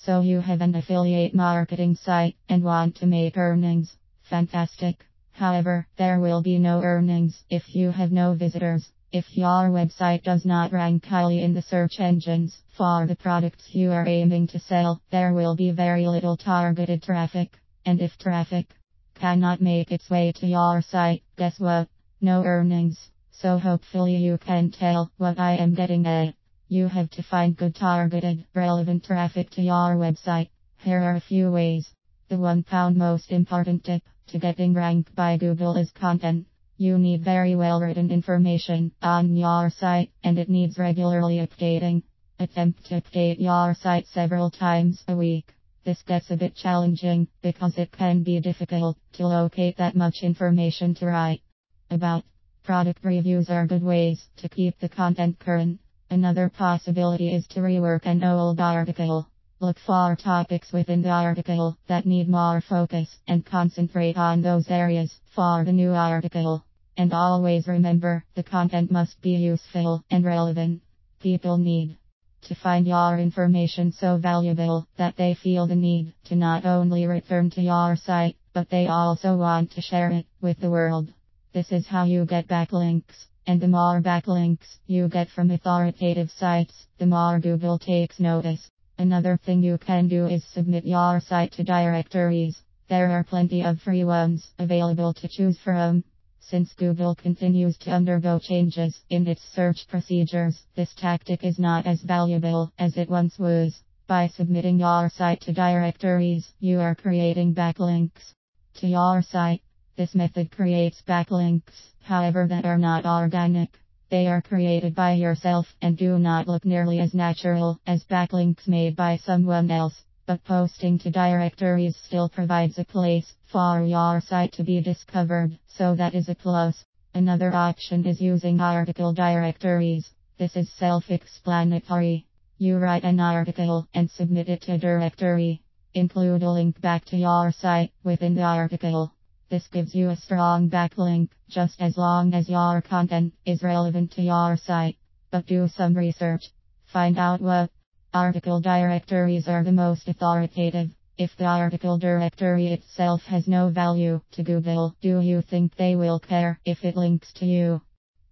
So you have an affiliate marketing site and want to make earnings. Fantastic. However, there will be no earnings if you have no visitors. If your website does not rank highly in the search engines for the products you are aiming to sell, there will be very little targeted traffic. And if traffic cannot make its way to your site, guess what? No earnings. So hopefully you can tell what I am getting at. You have to find good targeted, relevant traffic to your website. Here are a few ways. The £1 most important tip to getting ranked by Google is content. You need very well written information on your site, and it needs regularly updating. Attempt to update your site several times a week. This gets a bit challenging because it can be difficult to locate that much information to write about. Product reviews are good ways to keep the content current. Another possibility is to rework an old article. Look for topics within the article that need more focus and concentrate on those areas for the new article. And always remember, the content must be useful and relevant. People need to find your information so valuable that they feel the need to not only return to your site, but they also want to share it with the world. This is how you get backlinks. And the more backlinks you get from authoritative sites, the more Google takes notice. Another thing you can do is submit your site to directories. There are plenty of free ones available to choose from. Since Google continues to undergo changes in its search procedures, this tactic is not as valuable as it once was. By submitting your site to directories, you are creating backlinks to your site. This method creates backlinks, however, that are not organic. They are created by yourself and do not look nearly as natural as backlinks made by someone else. But posting to directories still provides a place for your site to be discovered, so that is a plus. Another option is using article directories. This is self-explanatory. You write an article and submit it to a directory. Include a link back to your site within the article. This gives you a strong backlink, just as long as your content is relevant to your site. But do some research. Find out what article directories are the most authoritative. If the article directory itself has no value to Google, do you think they will care if it links to you?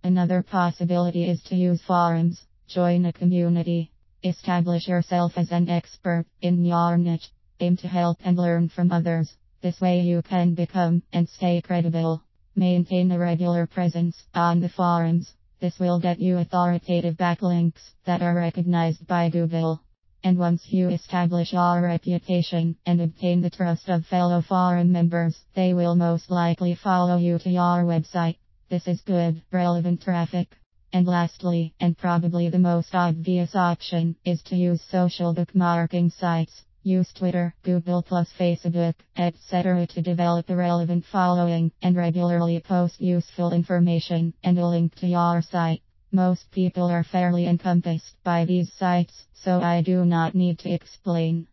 Another possibility is to use forums. Join a community. Establish yourself as an expert in your niche. Aim to help and learn from others. This way you can become and stay credible. Maintain a regular presence on the forums. This will get you authoritative backlinks that are recognized by Google. And once you establish your reputation and obtain the trust of fellow forum members, they will most likely follow you to your website. This is good, relevant traffic. And lastly, and probably the most obvious option, is to use social bookmarking sites. Use Twitter, Google+, Facebook, etc. to develop a relevant following and regularly post useful information and a link to your site. Most people are fairly encompassed by these sites, so I do not need to explain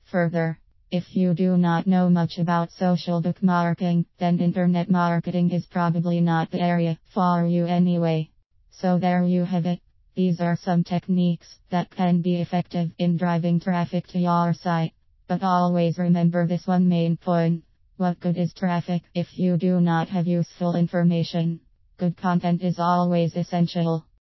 further. If you do not know much about social bookmarking, then internet marketing is probably not the area for you anyway. So there you have it. These are some techniques that can be effective in driving traffic to your site. But always remember this one main point. What good is traffic if you do not have useful information? Good content is always essential.